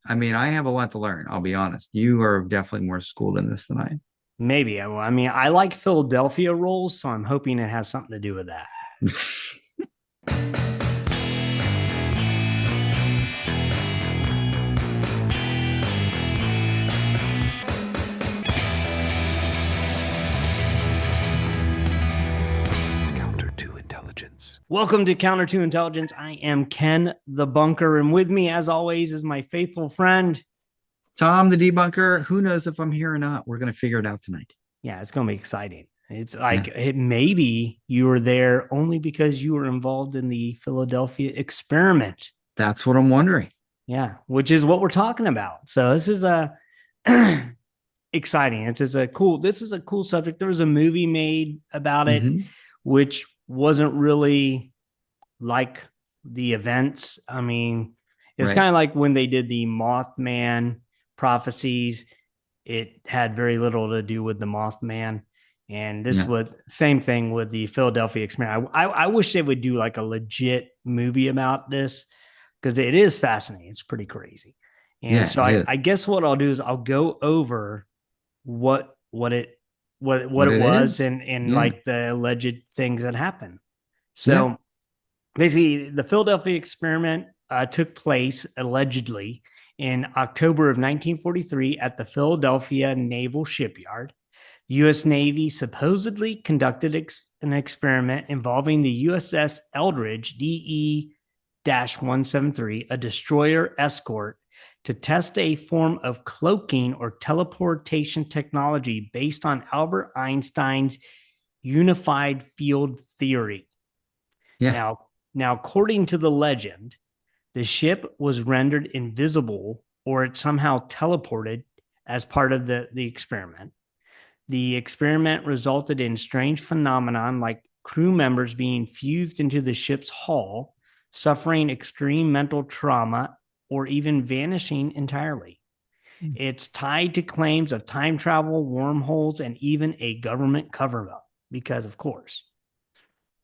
I mean, I have a lot to learn. I'll be honest. You are definitely more schooled in this than I Maybe. I mean, I like Philadelphia rolls, so I'm hoping it has something to do with that. am. Counter to intelligence. Welcome to Counter to Intelligence. I am Ken the Bunker, and with me, as always, is my faithful friend. Tom, the debunker. Who knows if I'm here or not? We're gonna figure it out tonight. Yeah, it's going to be exciting. It's Yeah, like maybe you were there only because you were involved in the Philadelphia experiment. that's what I'm wondering. Yeah, which is what we're talking about. So this is a exciting. It's a cool. This is a cool subject. There was a movie made about it, Hmm. which wasn't really like the events. I mean, it's Right. kind of like when they did the Mothman prophecies. It had very little to do with the Mothman. And this Yeah. was same thing with the Philadelphia experiment. I wish they would do like a legit movie about this because it is fascinating. It's pretty crazy. And Yeah, so it is. I guess what I'll do is I'll go over what it what What it it was is. and Yeah. like the alleged things that happened. Yeah. So basically, the Philadelphia experiment took place allegedly in October of 1943 at the Philadelphia Naval Shipyard. The U.S. Navy supposedly conducted an experiment involving the USS Eldridge DE 173, a destroyer escort, to test a form of cloaking or teleportation technology based on Albert Einstein's unified field theory. Yeah. Now, according to the legend, the ship was rendered invisible or it somehow teleported as part of the experiment. The experiment resulted in strange phenomenon like crew members being fused into the ship's hull, suffering extreme mental trauma, or even vanishing entirely. It's tied to claims of time travel, wormholes, and even a government cover up, because of course.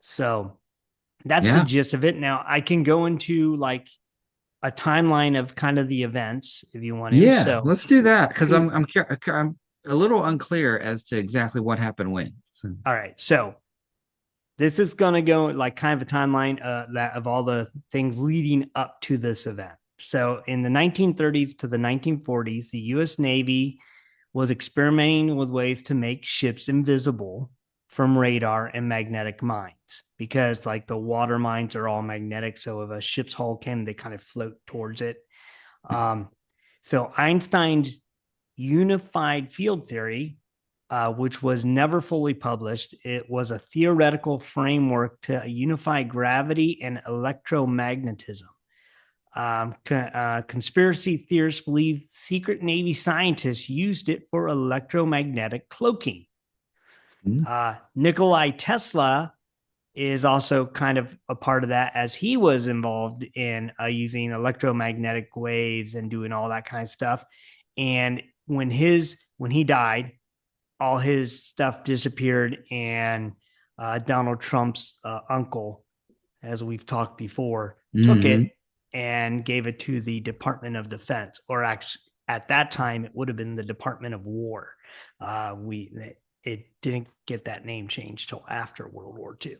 So that's the Yeah. gist of it. Now I can go into like a timeline of kind of the events if you want to. Yeah. So, Let's do that because I'm a little unclear as to exactly what happened when. So, all right. So this is going to go like kind of a timeline that of all the things leading up to this event. So in the 1930s to the 1940s, the U.S. Navy was experimenting with ways to make ships invisible from radar and magnetic mines because like the water mines are all magnetic. So if a ship's hull came, they kind of float towards it. Um, so Einstein's unified field theory, which was never fully published, it was a theoretical framework to unify gravity and electromagnetism. Conspiracy theorists believe secret Navy scientists used it for electromagnetic cloaking. mm, Nikolai Tesla is also kind of a part of that as he was involved in using electromagnetic waves and doing all that kind of stuff. And when he died, all his stuff disappeared, and Donald Trump's uncle, as we've talked before, took hmm. it and gave it to the Department of Defense, or actually at that time it would have been the Department of War. We it didn't get that name changed till after World War II.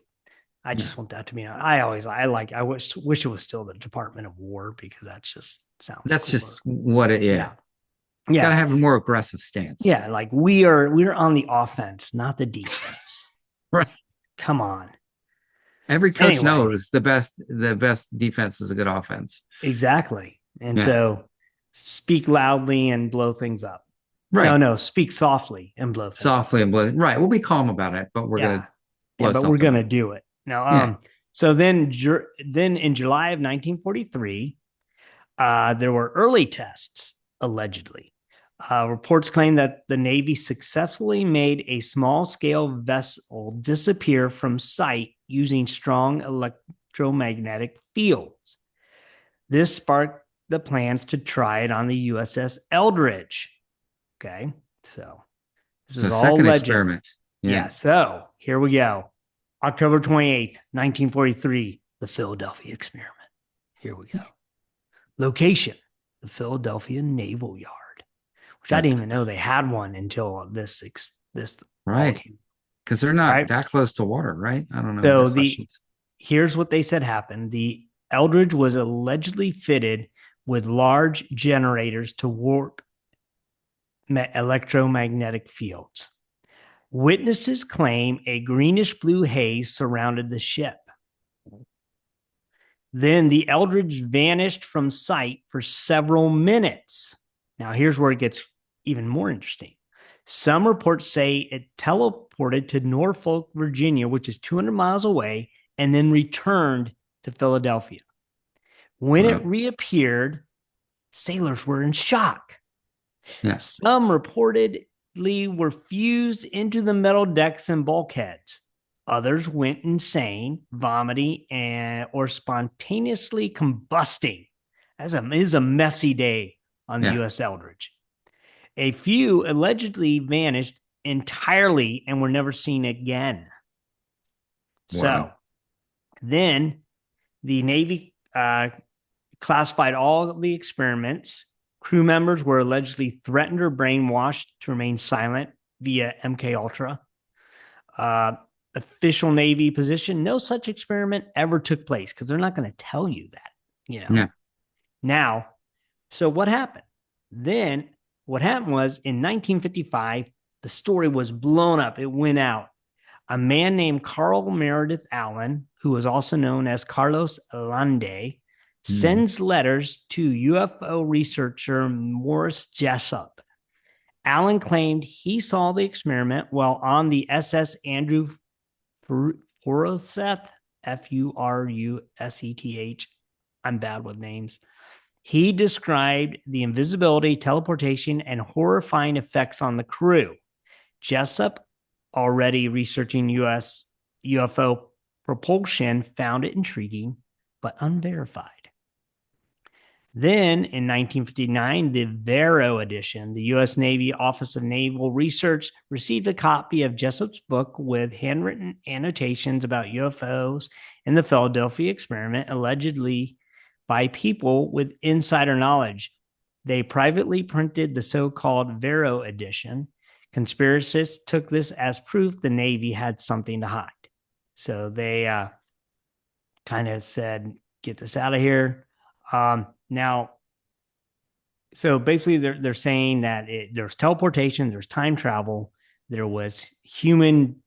I Yeah. just want that to be. I wish it was still the Department of War because that just sounds That's cooler. just what it. Yeah. Yeah, Got to yeah, have a more aggressive stance. yeah. Like we're on the offense, not the defense. Right. Come on. Every coach Anyway, knows the best defense is a good offense. exactly. And Yeah. so speak loudly and blow things up. No, Right. no, speak softly and blow things up. Softly and blow. Right. We'll be calm about it, but we're gonna Yeah. Yeah, blow but we're something gonna up. do it. Now, Yeah. so then in July of 1943, there were early tests, allegedly. Reports claim that the Navy successfully made a small scale vessel disappear from sight using strong electromagnetic fields. This sparked the plans to try it on the USS Eldridge. Okay, so this So is all second legend. experiment. Yeah. Yeah, so here we go. October 28th, 1943, the Philadelphia experiment. Here we go. Location, the Philadelphia Naval Yard, which I That, didn't even know they had one until this all right. came. Because they're All not right. that close to water, right? I don't know. So Their questions. here's what they said happened. The Eldridge was allegedly fitted with large generators to warp electromagnetic fields. Witnesses claim a greenish blue haze surrounded the ship. Then the Eldridge vanished from sight for several minutes. Now, here's where it gets even more interesting. Some reports say it teleported to Norfolk, Virginia, which is 200 miles away, and then returned to Philadelphia. When it reappeared, sailors were in shock. Yeah. Some reportedly were fused into the metal decks and bulkheads. Others went insane, vomiting, or spontaneously combusting. It was a messy day on the U.S. Eldridge. A few allegedly vanished entirely and were never seen again. Wow. So then the Navy classified all the experiments. Crew members were allegedly threatened or brainwashed to remain silent via MK Ultra. Official Navy position, no such experiment ever took place because they're not going to tell you that, Yeah. Now, so what happened? Then what happened was in 1955, the story was blown up. It went out. A man named Carl Meredith Allen, who was also known as Carlos Allende, sends letters to UFO researcher Morris Jessup. Allen claimed he saw the experiment while on the SS Andrew Furuseth, Furuseth. I'm bad with names. He described the invisibility, teleportation, and horrifying effects on the crew. Jessup, already researching US UFO propulsion, found it intriguing but unverified. Then in 1959, the Vero edition, the U.S. Navy Office of Naval Research received a copy of Jessup's book with handwritten annotations about UFOs and the Philadelphia experiment, allegedly by people with insider knowledge. They privately printed the so-called Vero edition. Conspiracists took this as proof the Navy had something to hide. So they kind of said, get this out of here. Now, so basically they're saying that there's teleportation, there's time travel, there was human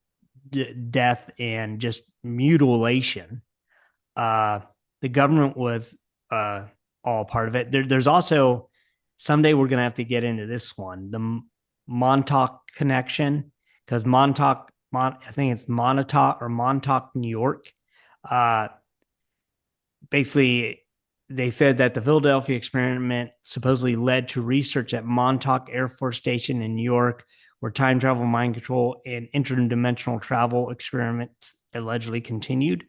death and just mutilation. The government was all part of it. There's also, someday we're going to have to get into this one, the Montauk connection, because I think it's Montauk, New York. Basically, they said that the Philadelphia experiment supposedly led to research at Montauk Air Force Station in New York, where time travel, mind control, and interdimensional travel experiments allegedly continued.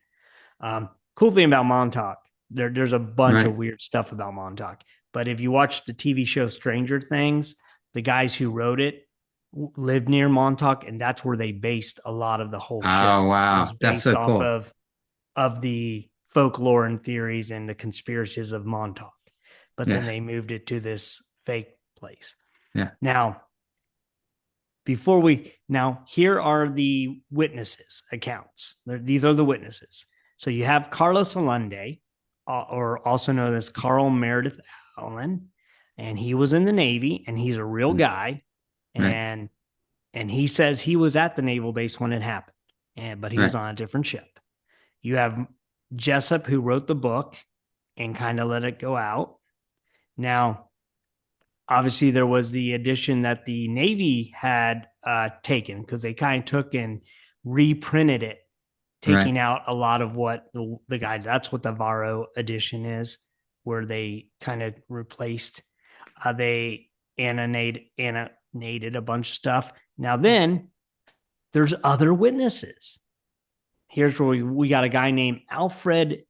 Cool thing about Montauk, there's a bunch of weird stuff about Montauk. But if you watch the TV show Stranger Things, the guys who wrote it lived near Montauk, and that's where they based a lot of the whole show. Oh, wow. That's so cool. Of the folklore and theories and the conspiracies of Montauk. But then they moved it to this fake place. Yeah. Now, here are the witnesses' accounts. These are the witnesses. So you have Carlos Allende, or also known as Carl Meredith Allen, and he was in the Navy, and he's a real guy. And he says he was at the naval base when it happened, but he was on a different ship. You have Jessup, who wrote the book and kind of let it go out. Now, obviously, there was the edition that the Navy had taken, because they kind of took and reprinted it, taking out a lot of what the guy, that's what the Varo edition is, where they kind of replaced, they annotated a bunch of stuff. Now then, there's other witnesses. Here's where we got a guy named Alfred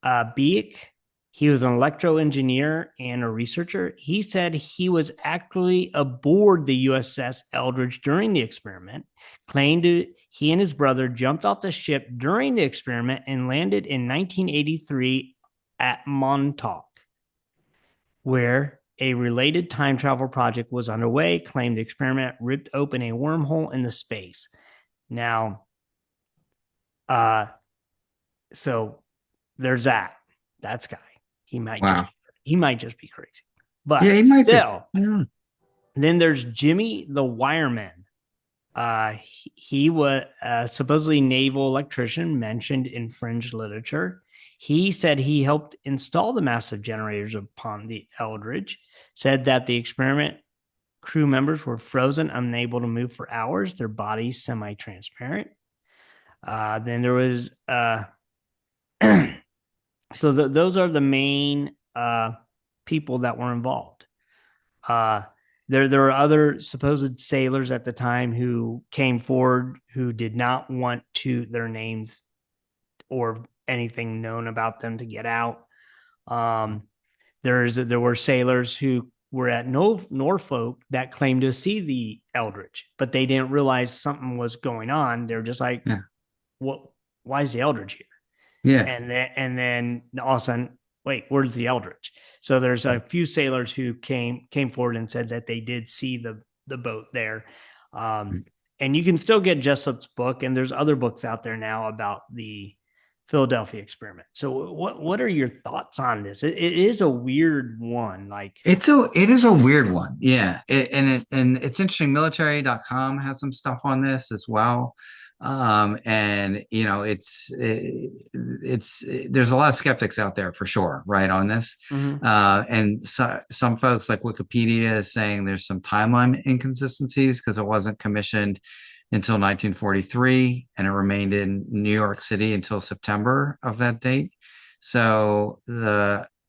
Bielek. He was an electro engineer and a researcher. He said he was actually aboard the USS Eldridge during the experiment, claimed he and his brother jumped off the ship during the experiment and landed in 1983 at Montauk, where a related time travel project was underway, claimed the experiment ripped open a wormhole in the space. Now, so there's that. That's guy. He might just Wow. he might just be crazy. Yeah, But he might be. still, Yeah. then there's Jimmy the Wireman. He was supposedly naval electrician mentioned in fringe literature. He said he helped install the massive generators upon the Eldridge, said that the experiment crew members were frozen, unable to move for hours, their bodies semi-transparent. Then there was those are the main people that were involved. There were other supposed sailors at the time who came forward who did not want their names or anything known about them to get out. There were sailors who were at Norfolk that claimed to see the Eldridge, but they didn't realize something was going on. They're just like, Yeah. "What? Why is the Eldridge here?" Yeah. And then all of a sudden, wait, where's the Eldridge? So there's a few sailors who came forward and said that they did see the boat there. And you can still get Jessup's book, and there's other books out there now about the Philadelphia experiment. So what are your thoughts on this? It is a weird one. Like it is a weird one. Yeah. And it's interesting. Military.com has some stuff on this as well. And you know, there's a lot of skeptics out there for sure, right, on this. mm-hmm. And some folks like Wikipedia is saying there's some timeline inconsistencies because it wasn't commissioned until 1943 and it remained in New York City until September of that date. So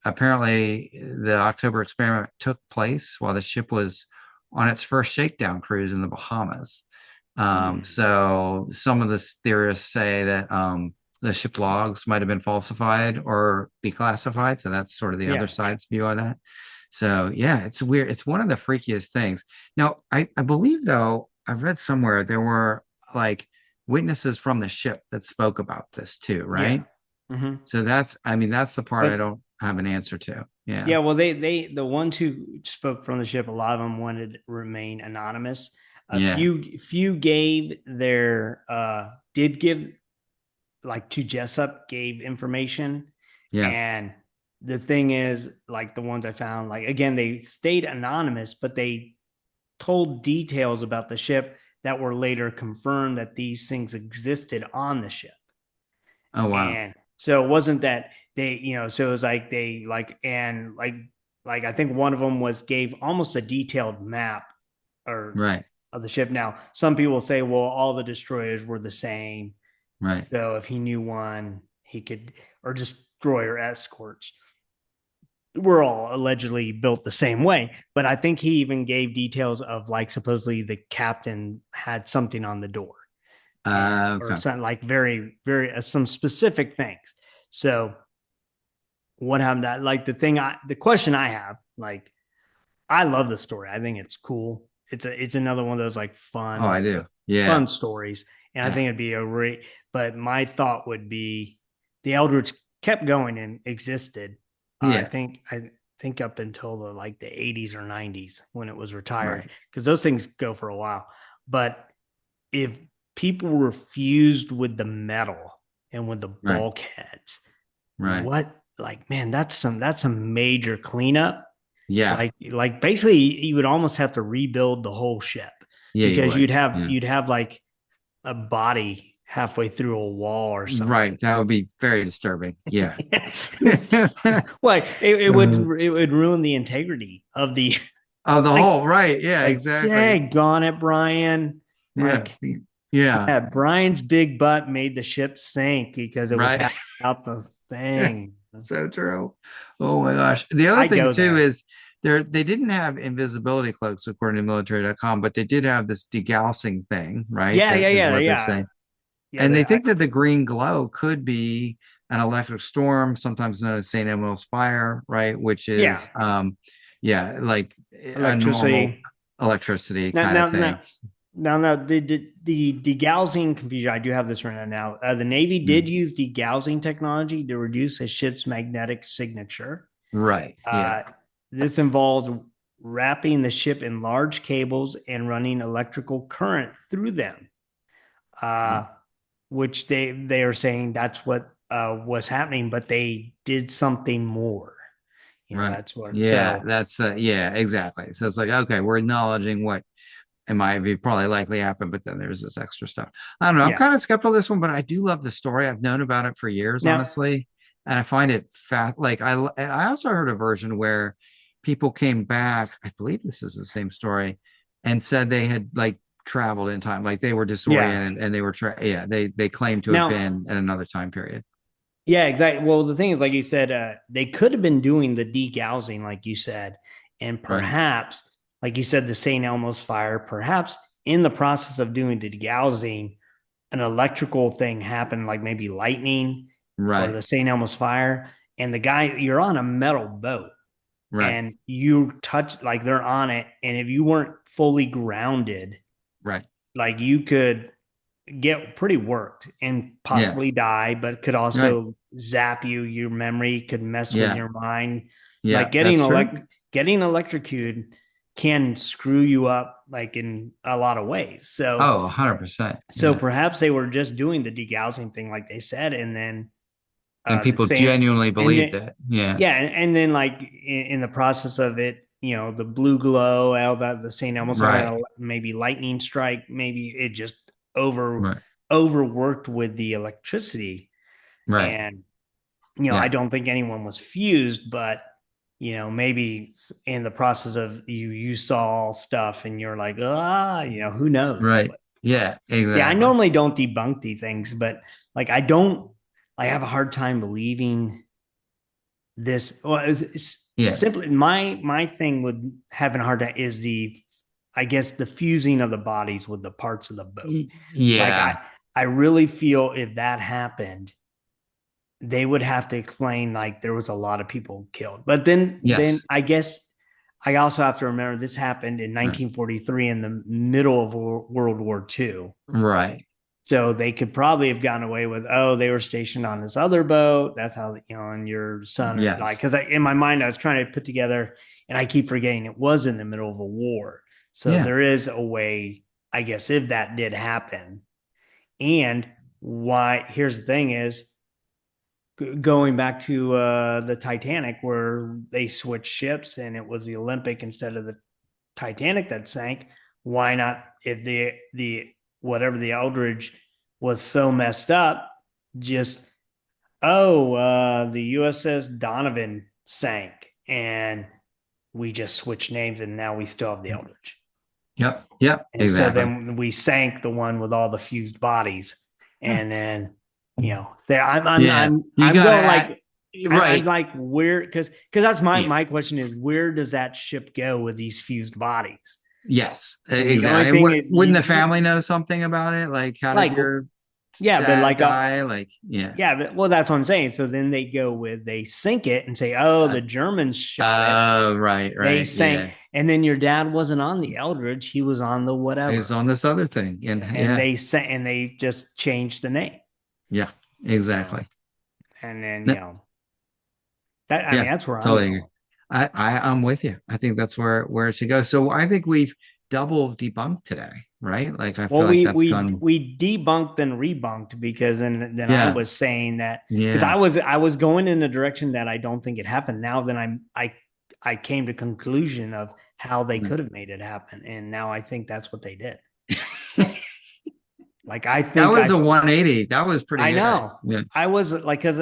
apparently the October experiment took place while the ship was on its first shakedown cruise in the Bahamas. So some of the theorists say that the ship logs might have been falsified or declassified. So that's sort of the other side's view on that. So yeah, it's weird. It's one of the freakiest things. Now, I believe though, I've read somewhere there were like witnesses from the ship that spoke about this too, right? Yeah. Mm-hmm. So that's the part But I don't have an answer to. Yeah. Yeah, well, the ones who spoke from the ship, a lot of them wanted to remain anonymous. A Yeah. few gave their did give like to Jessup gave information. Yeah. And the thing is, like the ones I found, like again, they stayed anonymous, but they told details about the ship that were later confirmed that these things existed on the ship. Oh wow. And so it wasn't that they, so it was like they like I think one of them gave almost a detailed map or Right. of the ship. Now, some people say, well, all the destroyers were the same. Right. So if he knew one, he could, or destroyer escorts were all allegedly built the same way. But I think he even gave details of like supposedly the captain had something on the door. Okay. Or something like very, very some specific things. So what happened? That like the question I have, like, I love the story. I think it's cool. It's another one of those like fun. Oh, I do. Yeah. Fun stories, and Yeah. I think it'd be a great. But my thought would be, the Eldridge kept going and existed. Yeah. I think up until the 80s or 90s when it was retired, Right. because those things go for a while. But if people were fused with the metal and with the bulkheads, Right. what, like, man, that's some major cleanup. Yeah. Like basically you would almost have to rebuild the whole ship, Yeah. because you'd have like a body halfway through a wall or something. Right. That would be very disturbing. Yeah. Well, it would ruin the integrity of the whole. Right. Yeah. Exactly. Daggone it, Brian. Yeah. Yeah. Brian's big butt made the ship sink because it was out the thing. So true. Oh my gosh. The other thing too is they didn't have invisibility cloaks according to military.com, but they did have this degaussing thing, right? Yeah. They're saying. Yeah, and they think that the green glow could be an electric storm, sometimes known as St. Elmo's fire, right? Which is like a normal electricity kind of thing. Now, the degaussing confusion, I do have this right now. The Navy did use degaussing technology to reduce a ship's magnetic signature. Right. Yeah. this involves wrapping the ship in large cables and running electrical current through them, which they are saying that's what was happening, but they did something more. Right. That's what. Yeah, So that's yeah, exactly. So it's like, okay, we're acknowledging what it might be probably likely happened, but then there's this extra stuff. I don't know. I'm yeah. kind of skeptical of this one, but I do love the story. I've known about it for years, Now, honestly, and I find it fat. Like I also heard a version where people came back. I believe this is the same story, and said they had like traveled in time, like they were yeah. disoriented and they were yeah, they claimed to have Now, been in another time period. yeah, exactly. Well, the thing is, like you said, they could have been doing the degaussing, like you said, and Right. perhaps, like you said, the St. Elmo's fire, perhaps in the process of doing the degaussing, an electrical thing happened, like maybe lightning or Right. the St. Elmo's fire. And the guy, you're on a metal boat Right. and you touch, like they're on it. And if you weren't fully grounded, Right. like you could get pretty worked and Yeah. possibly die, but could Right. also zap you. Your memory could mess with Yeah. your mind. Yeah. Like That's true. getting electrocuted can screw you up like in a lot of ways. So Oh, 100%. so Yeah. perhaps they were just doing the degaussing thing, like they said, and then And the people same, genuinely and believed then it. Yeah. yeah, and then like in the process of it, the blue glow, all that, the St. Elmo's Right. fire, maybe lightning strike, maybe it just over Right. overworked with the electricity, Right. and I Yeah. don't think anyone was fused, but maybe in the process of you saw stuff and you're like, who knows? Right. Yeah. Yeah, I Exactly. normally don't debunk these things, but like I have a hard time believing this. Well, it's Yeah. simply my thing with having a hard time is I guess the fusing of the bodies with the parts of the boat. Like Yeah. I really feel if that happened, they would have to explain like there was a lot of people killed. But then Yes. I guess I also have to remember this happened in Right. 1943 in the middle of World War II. Right. So they could probably have gotten away with, oh, they were stationed on this other boat. That's how, and your son, or like, Yes. because in my mind, I was trying to put together, and I keep forgetting it was in the middle of a war. So Yeah. there is a way, I guess, if that did happen. And why, here's the thing is going back to the Titanic, where they switched ships and it was the Olympic instead of the Titanic that sank. Why not, if the whatever the Eldridge was so messed up, just the USS Donovan sank and we just switched names and now we still have the Eldridge. Yep. Yep. And Exactly. so then we sank the one with all the fused bodies, and then there I'm Yeah. You I'm gotta going add, like I'm right. like where because that's Yeah. my question is, where does that ship go with these fused bodies? Yes. And the only Exactly. thing is Wouldn't the family know something about it? Like, how did like your yeah, but dad like die? Like, yeah. yeah, but well, that's what I'm saying. So then they sink it and say, oh, Uh, the Germans shot it. right. They Right. sank, Yeah. and then your dad wasn't on the Eldridge; he was on the It's whatever, on this other thing. And and yeah. they just changed the name. Yeah. So, Exactly. and then No, that I mean yeah. that's where I'm Totally agree. going. I'm with you. I think that's where it should go. So I think we've double debunked today, right? Like I Well, feel like that's gone. we debunked and rebunked, because then I Yeah. was saying that because Yeah. I was going in a direction that I don't think it happened. Now then I came to conclusion of how they could have made it happen, and now I think that's what they did. Like I That think was a 180. That was pretty I good. know Yeah. I was like, because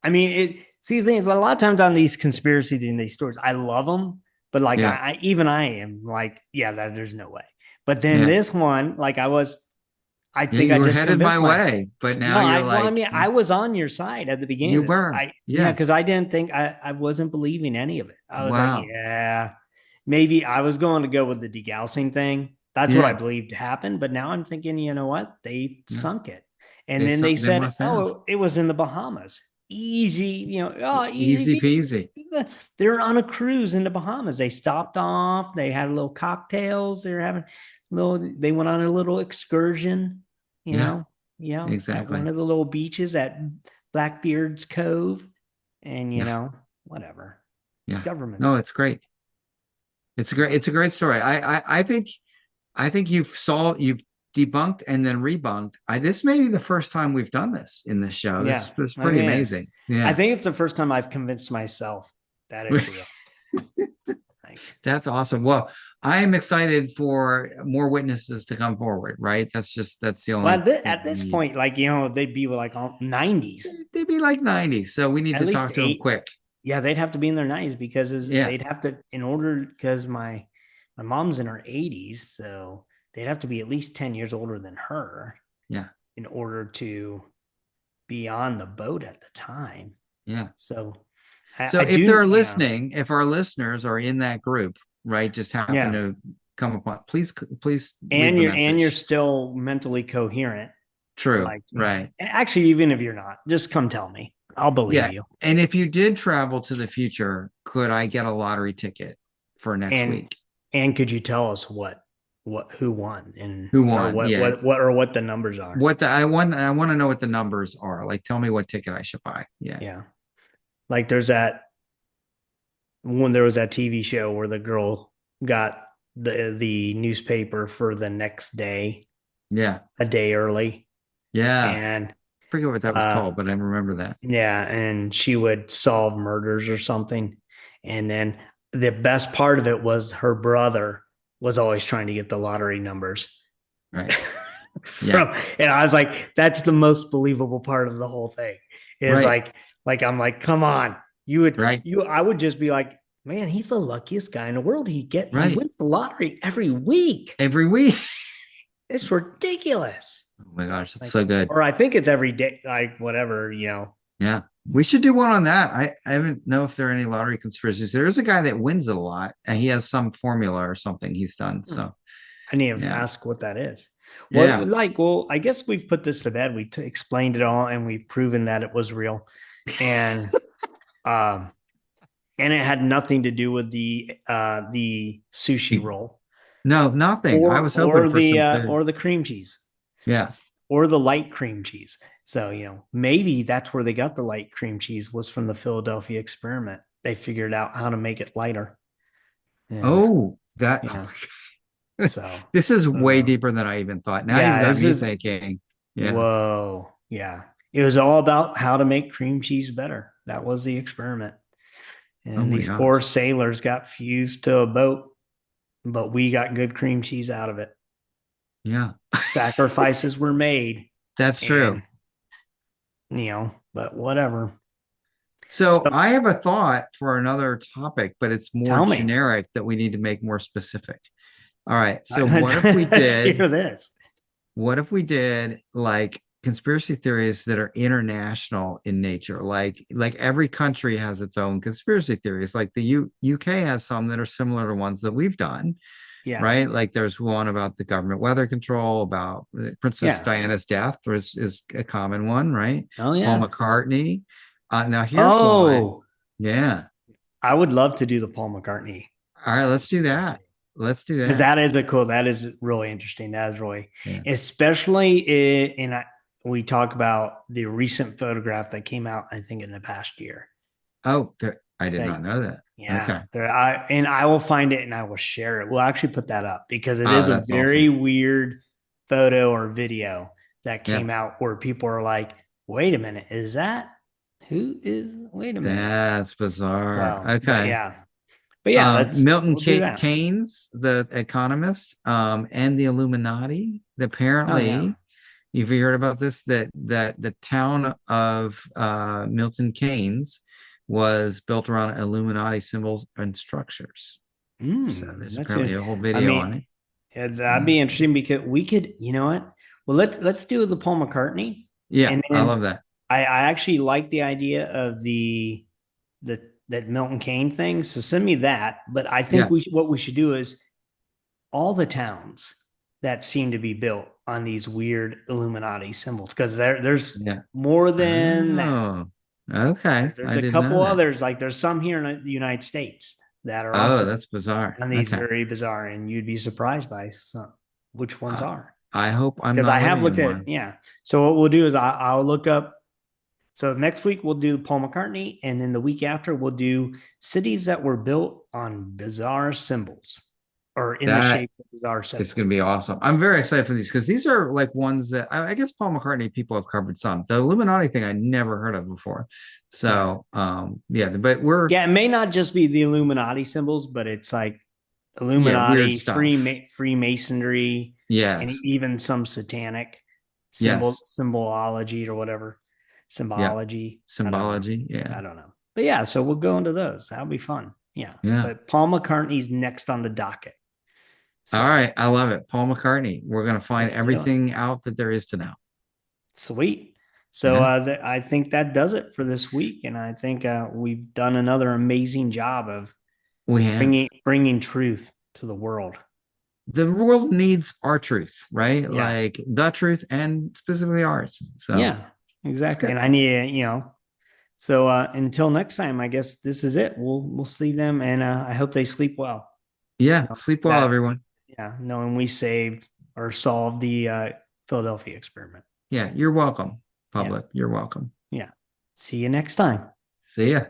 I mean it. See, the thing is, a lot of times on these conspiracies and these stories, I love them, but like Yeah. I am like, yeah, there's no way. But then Yeah. this one, like I Yeah. think I You were just headed my convinced my way, but no, now you're I like, mean, I was on your side at the beginning you of this. were. Yeah, Yeah. because I didn't think I wasn't believing any of it. I was like, Wow. yeah, maybe I was going to go with the degaussing thing. That's what I Yeah. believed happened. But now I'm thinking, you know what? They Yeah. sunk it. And then they They said, must have. oh, it was in the Bahamas. Easy, easy Easy peasy. peasy. They're on a cruise in the Bahamas. They stopped off. They had a little cocktails. They were having they went on a little excursion, Yeah. at Exactly. one of the little beaches at Blackbeard's Cove, and Yeah. whatever. Yeah. governments. No, it's great. It's a great story. I think you've debunked and then rebunked. This may be the first time we've done this in this show. Yeah, This is I pretty think it is. amazing. I Yeah. think it's the first time I've convinced myself that it's real. Like, That's awesome. Well, I am excited for more witnesses to come forward, right? That's the only well, thing at we this need. point, like, they'd be like all 90s, They'd be like 90, so we need at to least talk to them 8. quick. Yeah, they'd have to be in their 90s because Yeah. they'd have to, in order, because my mom's in her 80s, so they'd have to be at least 10 years older than her. Yeah. In order to be on the boat at the time. Yeah. So if they're listening, if our listeners are in that group, right, just happen to come upon, please and leave a message. you're still mentally coherent. True. Like, right. Actually, even if you're not, just come tell me. I'll believe you. And if you did travel to the future, could I get a lottery ticket for next week? And could you tell us who won and who won? What the numbers are? I want to know what the numbers are. Like, tell me what ticket I should buy. Yeah. Yeah. Like there was that TV show where the girl got the newspaper for the next day. Yeah. A day early. Yeah. And I forget what that was called, but I remember that. Yeah. And she would solve murders or something. And then the best part of it was her brother was always trying to get the lottery numbers. Right. And I was like, that's the most believable part of the whole thing. Is right. like I'm like, come on. I would just be like, man, he's the luckiest guy in the world. He wins the lottery every week. Every week. It's ridiculous. Oh my gosh, that's so good. Or I think it's every day, like whatever, Yeah. We should do one on that. I don't know if there are any lottery conspiracies. There is a guy that wins it a lot, and he has some formula or something he's done. So I need to ask what that is. Well, I guess we've put this to bed. We explained it all, and we've proven that it was real, and and it had nothing to do with the sushi roll. No, nothing. I was hoping for some or the cream cheese. Yeah. Or the light cream cheese. So, maybe that's where they got the light cream cheese was from the Philadelphia experiment. They figured out how to make it lighter. So this is way deeper than I even thought. Now you've got me thinking. Yeah. Whoa. Yeah. It was all about how to make cream cheese better. That was the experiment. And these poor sailors got fused to a boat, but we got good cream cheese out of it. Yeah. Sacrifices were made. That's true. But whatever. So I have a thought for another topic, but it's more generic that we need to make more specific. All right. So what if we did hear this? What if we did like conspiracy theories that are international in nature? Like every country has its own conspiracy theories. Like the UK has some that are similar to ones that we've done. Yeah. Right. Like there's one about the government weather control, about Princess Diana's death is a common one. Right. Oh, yeah. Paul McCartney. Now here's one. Yeah. I would love to do the Paul McCartney. All right. Let's do that. Because that is really interesting. That is really, especially we talk about the recent photograph that came out, I think, in the past year. Oh, I did not know that. Yeah. Okay. I will find it and I will share it. We'll actually put that up because it is a very weird photo or video that came out where people are like, wait a minute, wait a minute. That's bizarre. Okay. But yeah, Milton Keynes, the economist, and the Illuminati. Apparently, you've heard about this, that the town of Milton Keynes was built around Illuminati symbols and structures. So there's apparently a whole video on it. Yeah, that'd be interesting because we could, you know what? Well, let's do the Paul McCartney. Yeah, I love that. I actually like the idea of that Milton Keynes thing. So send me that. But I think what we should do is all the towns that seem to be built on these weird Illuminati symbols, because there's more than that. Okay. There's a couple others, like there's some here in the United States that are also that's bizarre. And these very bizarre, and you'd be surprised by which ones are. I hope I'm because I have looked at it. Yeah. So what we'll do is I'll look up So next week we'll do Paul McCartney, and then the week after we'll do cities that were built on bizarre symbols, or in the That shape of bizarre symbols. It's going to be awesome. I'm very excited for these because these are like ones that I guess Paul McCartney people have covered some. The Illuminati thing I never heard of before. So, yeah, but it may not just be the Illuminati symbols, but it's like weird Illuminati, stuff. Freemasonry, and Yes. even some satanic Yes. symbology or whatever. Symbology. Symbology. I Yeah. don't know. But yeah, so we'll go into those. That'll be fun. Yeah. Yeah. But Paul McCartney's next on the docket. So, All right. I love it. Paul McCartney. We're going to find let's do it. everything out that there is to know. Sweet. So Yeah. I think that does it for this week, and I think we've done another amazing job of We have. bringing truth to the world. The world needs our truth, right? Yeah. Like the truth and specifically ours. So Yeah, exactly. And I need, so until next time, I guess this is it. We'll see them, and I hope they sleep well. yeah, sleep well, everyone. Yeah, knowing we saved or solved the Philadelphia experiment. Yeah, you're welcome, public. You're welcome. Yeah. See you next time. See ya.